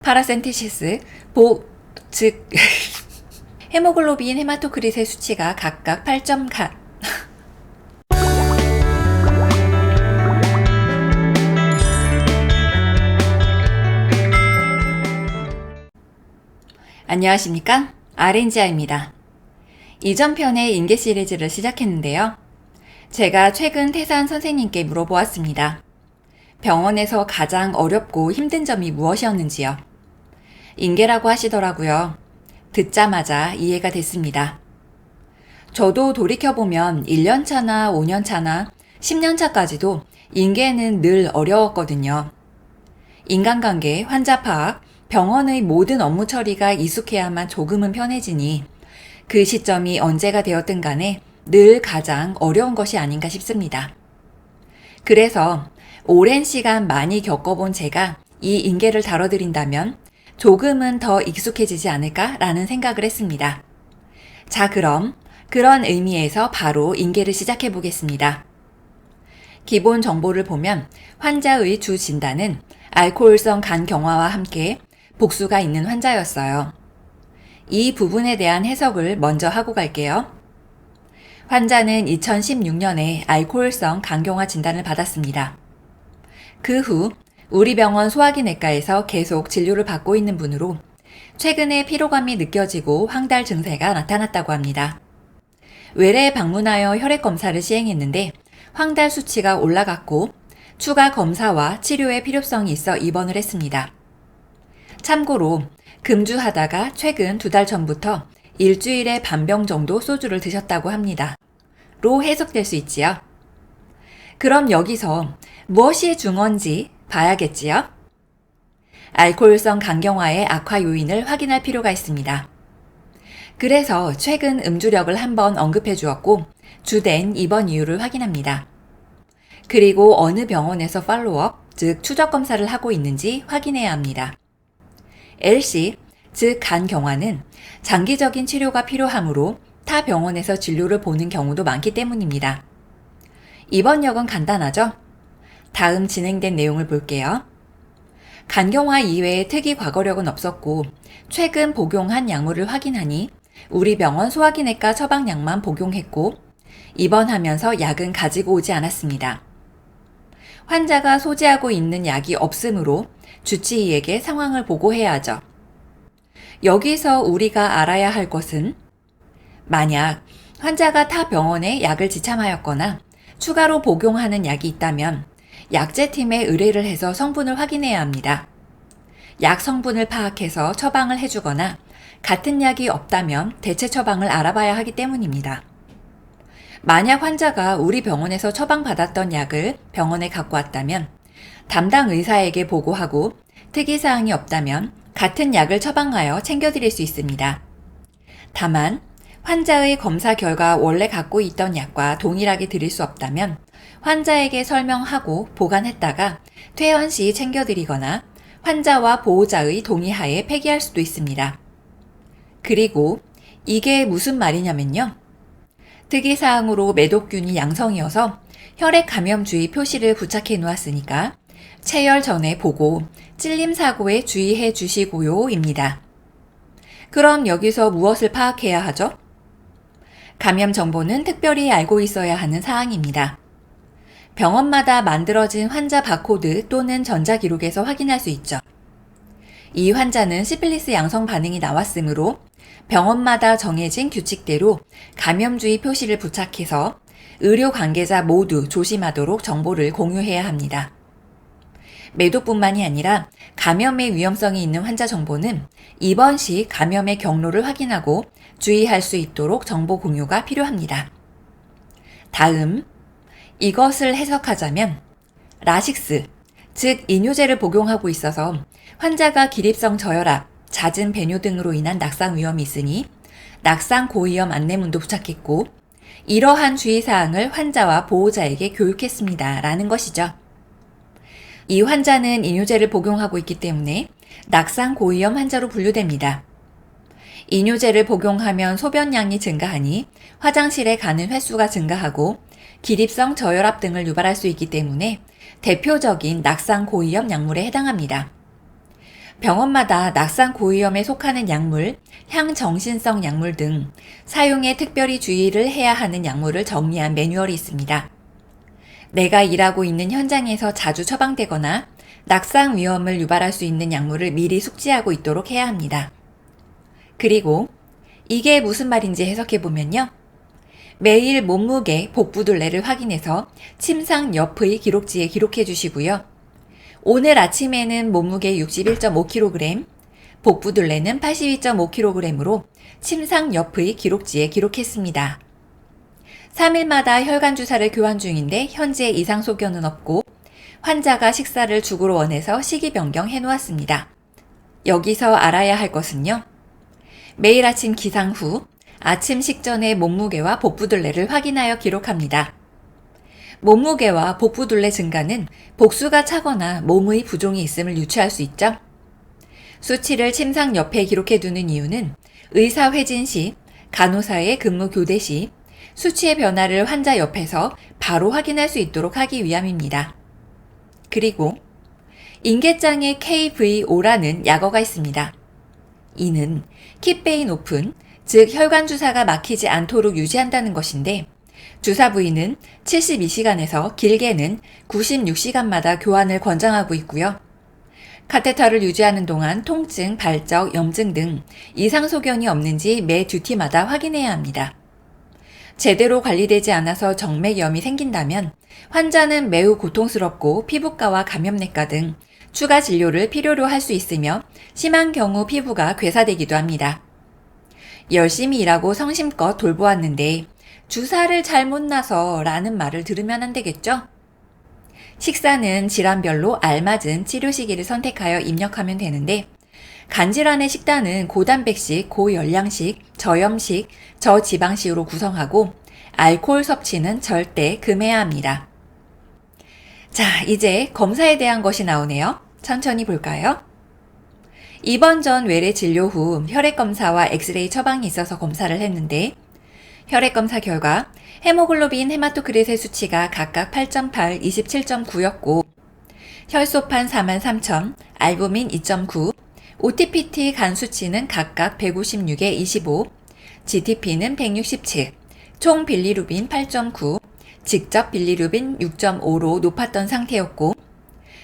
파라센테시스, 즉 헤모글로빈, 헤마토크릿의 수치가 각각 8점 안녕하십니까? 아렌지아입니다. 이전 편의 인계 시리즈를 시작했는데요. 제가 최근 퇴사한 선생님께 물어보았습니다. 병원에서 가장 어렵고 힘든 점이 무엇이었는지요? 인계라고 하시더라고요. 듣자마자 이해가 됐습니다. 저도 돌이켜보면 1년차나 5년차나 10년차까지도 인계는 늘 어려웠거든요. 인간관계, 환자 파악, 병원의 모든 업무 처리가 익숙해야만 조금은 편해지니 그 시점이 언제가 되었든 간에 늘 가장 어려운 것이 아닌가 싶습니다. 그래서 오랜 시간 많이 겪어본 제가 이 인계를 다뤄드린다면 조금은 더 익숙해지지 않을까라는 생각을 했습니다. 자, 그럼 그런 의미에서 바로 인계를 시작해 보겠습니다. 기본 정보를 보면 환자의 주 진단은 알코올성 간경화와 함께 복수가 있는 환자였어요. 이 부분에 대한 해석을 먼저 하고 갈게요. 환자는 2016년에 알코올성 간경화 진단을 받았습니다. 그 후 우리 병원 소화기내과에서 계속 진료를 받고 있는 분으로 최근에 피로감이 느껴지고 황달 증세가 나타났다고 합니다. 외래에 방문하여 혈액 검사를 시행했는데 황달 수치가 올라갔고 추가 검사와 치료의 필요성이 있어 입원을 했습니다. 참고로 금주하다가 최근 2달 전부터 일주일에 반병 정도 소주를 드셨다고 합니다. 로 해석될 수 있지요. 그럼 여기서 무엇이 중헌지 봐야겠지요? 알코올성 간경화의 악화 요인을 확인할 필요가 있습니다. 그래서 최근 음주력을 한번 언급해 주었고 주된 입원 이유를 확인합니다. 그리고 어느 병원에서 팔로우업, 즉 추적 검사를 하고 있는지 확인해야 합니다. LC, 즉 간경화는 장기적인 치료가 필요하므로 타 병원에서 진료를 보는 경우도 많기 때문입니다. 입원력은 간단하죠? 다음 진행된 내용을 볼게요. 간경화 이외에 특이 과거력은 없었고 최근 복용한 약물을 확인하니 우리 병원 소화기내과 처방약만 복용했고 입원하면서 약은 가지고 오지 않았습니다. 환자가 소지하고 있는 약이 없으므로 주치의에게 상황을 보고해야 하죠. 여기서 우리가 알아야 할 것은 만약 환자가 타 병원에 약을 지참하였거나 추가로 복용하는 약이 있다면 약제팀에 의뢰를 해서 성분을 확인해야 합니다. 약 성분을 파악해서 처방을 해주거나 같은 약이 없다면 대체 처방을 알아봐야 하기 때문입니다. 만약 환자가 우리 병원에서 처방받았던 약을 병원에 갖고 왔다면 담당 의사에게 보고하고 특이사항이 없다면 같은 약을 처방하여 챙겨드릴 수 있습니다. 다만 환자의 검사 결과 원래 갖고 있던 약과 동일하게 드릴 수 없다면 환자에게 설명하고 보관했다가 퇴원 시 챙겨드리거나 환자와 보호자의 동의하에 폐기할 수도 있습니다. 그리고 이게 무슨 말이냐면요. 특이사항으로 매독균이 양성이어서 혈액 감염주의 표시를 부착해 놓았으니까 체열 전에 보고 찔림 사고에 주의해 주시고요입니다. 그럼 여기서 무엇을 파악해야 하죠? 감염 정보는 특별히 알고 있어야 하는 사항입니다. 병원마다 만들어진 환자 바코드 또는 전자기록에서 확인할 수 있죠. 이 환자는 시필리스 양성 반응이 나왔으므로 병원마다 정해진 규칙대로 감염주의 표시를 부착해서 의료 관계자 모두 조심하도록 정보를 공유해야 합니다. 매도뿐만이 아니라 감염의 위험성이 있는 환자 정보는 입원 시 감염의 경로를 확인하고 주의할 수 있도록 정보 공유가 필요합니다. 다음, 이것을 해석하자면 라식스, 즉 이뇨제를 복용하고 있어서 환자가 기립성 저혈압, 잦은 배뇨 등으로 인한 낙상 위험이 있으니 낙상 고위험 안내문도 부착했고 이러한 주의사항을 환자와 보호자에게 교육했습니다. 라는 것이죠. 이 환자는 이뇨제를 복용하고 있기 때문에 낙상 고위험 환자로 분류됩니다. 이뇨제를 복용하면 소변량이 증가하니 화장실에 가는 횟수가 증가하고 기립성 저혈압 등을 유발할 수 있기 때문에 대표적인 낙상 고위험 약물에 해당합니다. 병원마다 낙상 고위험에 속하는 약물, 향정신성 약물 등 사용에 특별히 주의를 해야 하는 약물을 정리한 매뉴얼이 있습니다. 내가 일하고 있는 현장에서 자주 처방되거나 낙상 위험을 유발할 수 있는 약물을 미리 숙지하고 있도록 해야 합니다. 그리고 이게 무슨 말인지 해석해보면요. 매일 몸무게, 복부둘레를 확인해서 침상 옆의 기록지에 기록해 주시고요. 오늘 아침에는 몸무게 61.5kg, 복부둘레는 82.5kg으로 침상 옆의 기록지에 기록했습니다. 3일마다 혈관 주사를 교환 중인데 현재 이상 소견은 없고 환자가 식사를 죽으로 원해서 식이 변경해 놓았습니다. 여기서 알아야 할 것은요. 매일 아침 기상 후 아침 식전에 몸무게와 복부둘레를 확인하여 기록합니다. 몸무게와 복부둘레 증가는 복수가 차거나 몸의 부종이 있음을 유추할 수 있죠. 수치를 침상 옆에 기록해 두는 이유는 의사 회진 시, 간호사의 근무 교대 시 수치의 변화를 환자 옆에서 바로 확인할 수 있도록 하기 위함입니다. 그리고 인계장에 KVO라는 약어가 있습니다. 이는 Keep Vein Open, 즉 혈관 주사가 막히지 않도록 유지한다는 것인데 주사 부위는 72시간에서 길게는 96시간마다 교환을 권장하고 있고요. 카테터를 유지하는 동안 통증, 발적, 염증 등 이상 소견이 없는지 매 듀티마다 확인해야 합니다. 제대로 관리되지 않아서 정맥염이 생긴다면 환자는 매우 고통스럽고 피부과와 감염내과 등 추가 진료를 필요로 할 수 있으며 심한 경우 피부가 괴사되기도 합니다. 열심히 일하고 성심껏 돌보았는데 주사를 잘못 놔서 라는 말을 들으면 안 되겠죠? 식사는 질환별로 알맞은 치료 시기를 선택하여 입력하면 되는데 간질환의 식단은 고단백식, 고열량식, 저염식, 저지방식으로 구성하고 알코올 섭취는 절대 금해야 합니다. 자, 이제 검사에 대한 것이 나오네요. 천천히 볼까요? 입원 전 외래 진료 후 혈액검사와 엑스레이 처방이 있어서 검사를 했는데 혈액검사 결과 헤모글로빈 헤마토크리트의 수치가 각각 8.8, 27.9였고 혈소판 43,000, 알부민 2.9, OTPT 간 수치는 각각 156에 25, GTP는 167, 총 빌리루빈 8.9, 직접 빌리루빈 6.5로 높았던 상태였고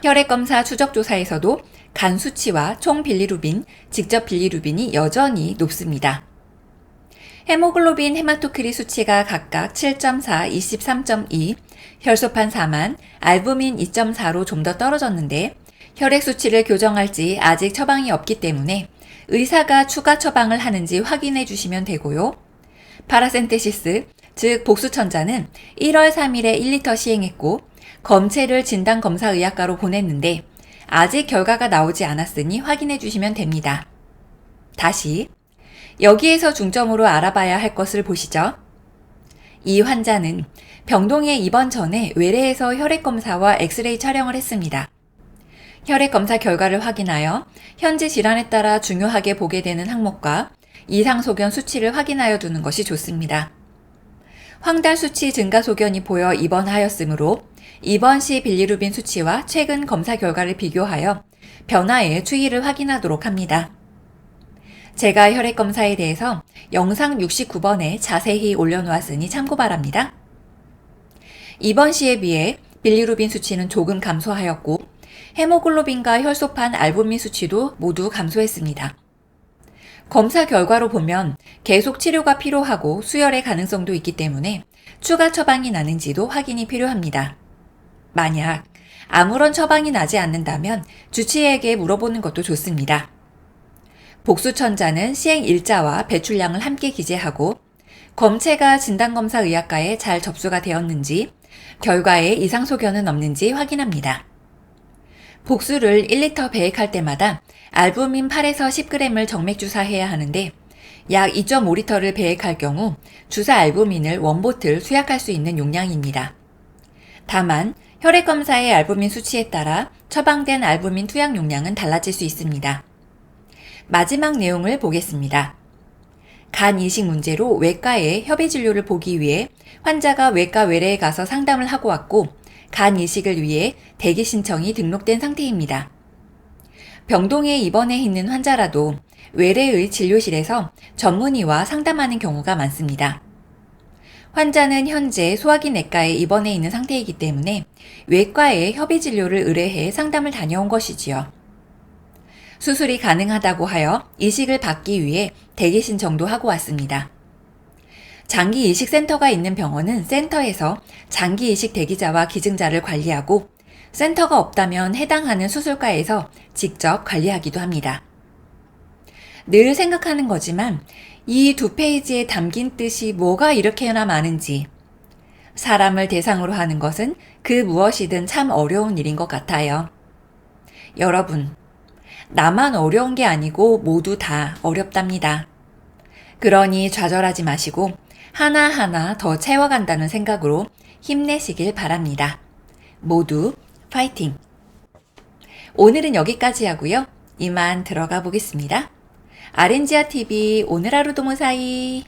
혈액검사 추적조사에서도 간 수치와 총 빌리루빈, 직접 빌리루빈이 여전히 높습니다. 헤모글로빈 헤마토크리 수치가 각각 7.4, 23.2, 혈소판 4만, 알부민 2.4로 좀 더 떨어졌는데 혈액 수치를 교정할지 아직 처방이 없기 때문에 의사가 추가 처방을 하는지 확인해 주시면 되고요. 파라센테시스, 즉 복수천자는 1월 3일에 1리터 시행했고 검체를 진단검사의학과로 보냈는데 아직 결과가 나오지 않았으니 확인해 주시면 됩니다. 다시 여기에서 중점으로 알아봐야 할 것을 보시죠. 이 환자는 병동에 입원 전에 외래에서 혈액검사와 엑스레이 촬영을 했습니다. 혈액검사 결과를 확인하여 현재 질환에 따라 중요하게 보게 되는 항목과 이상소견 수치를 확인하여 두는 것이 좋습니다. 황달 수치 증가 소견이 보여 입원하였으므로 입원 시 빌리루빈 수치와 최근 검사 결과를 비교하여 변화의 추이를 확인하도록 합니다. 제가 혈액검사에 대해서 영상 69번에 자세히 올려놓았으니 참고 바랍니다. 입원 시에 비해 빌리루빈 수치는 조금 감소하였고 헤모글로빈과 혈소판 알부민 수치도 모두 감소했습니다. 검사 결과로 보면 계속 치료가 필요하고 수혈의 가능성도 있기 때문에 추가 처방이 나는지도 확인이 필요합니다. 만약 아무런 처방이 나지 않는다면 주치의에게 물어보는 것도 좋습니다. 복수천자는 시행 일자와 배출량을 함께 기재하고 검체가 진단검사의학과에 잘 접수가 되었는지 결과에 이상 소견은 없는지 확인합니다. 복수를 1리터 배액할 때마다 알부민 8에서 10g을 정맥 주사해야 하는데 약 2.5리터를 배액할 경우 주사 알부민을 원보틀 수약할 수 있는 용량입니다. 다만 혈액검사의 알부민 수치에 따라 처방된 알부민 투약 용량은 달라질 수 있습니다. 마지막 내용을 보겠습니다. 간 이식 문제로 외과에 협의 진료를 보기 위해 환자가 외과 외래에 가서 상담을 하고 왔고 간 이식을 위해 대기 신청이 등록된 상태입니다. 병동에 입원해 있는 환자라도 외래의 진료실에서 전문의와 상담하는 경우가 많습니다. 환자는 현재 소화기 내과에 입원해 있는 상태이기 때문에 외과에 협의 진료를 의뢰해 상담을 다녀온 것이지요. 수술이 가능하다고 하여 이식을 받기 위해 대기 신청도 하고 왔습니다. 장기 이식센터가 있는 병원은 센터에서 장기 이식 대기자와 기증자를 관리하고 센터가 없다면 해당하는 수술과에서 직접 관리하기도 합니다. 늘 생각하는 거지만 이 2페이지에 담긴 뜻이 뭐가 이렇게나 많은지, 사람을 대상으로 하는 것은 그 무엇이든 참 어려운 일인 것 같아요. 여러분, 나만 어려운 게 아니고 모두 다 어렵답니다. 그러니 좌절하지 마시고 하나하나 더 채워간다는 생각으로 힘내시길 바랍니다. 모두 파이팅! 오늘은 여기까지 하고요. 이만 들어가 보겠습니다. 아렌지아TV 오늘 하루도 무사히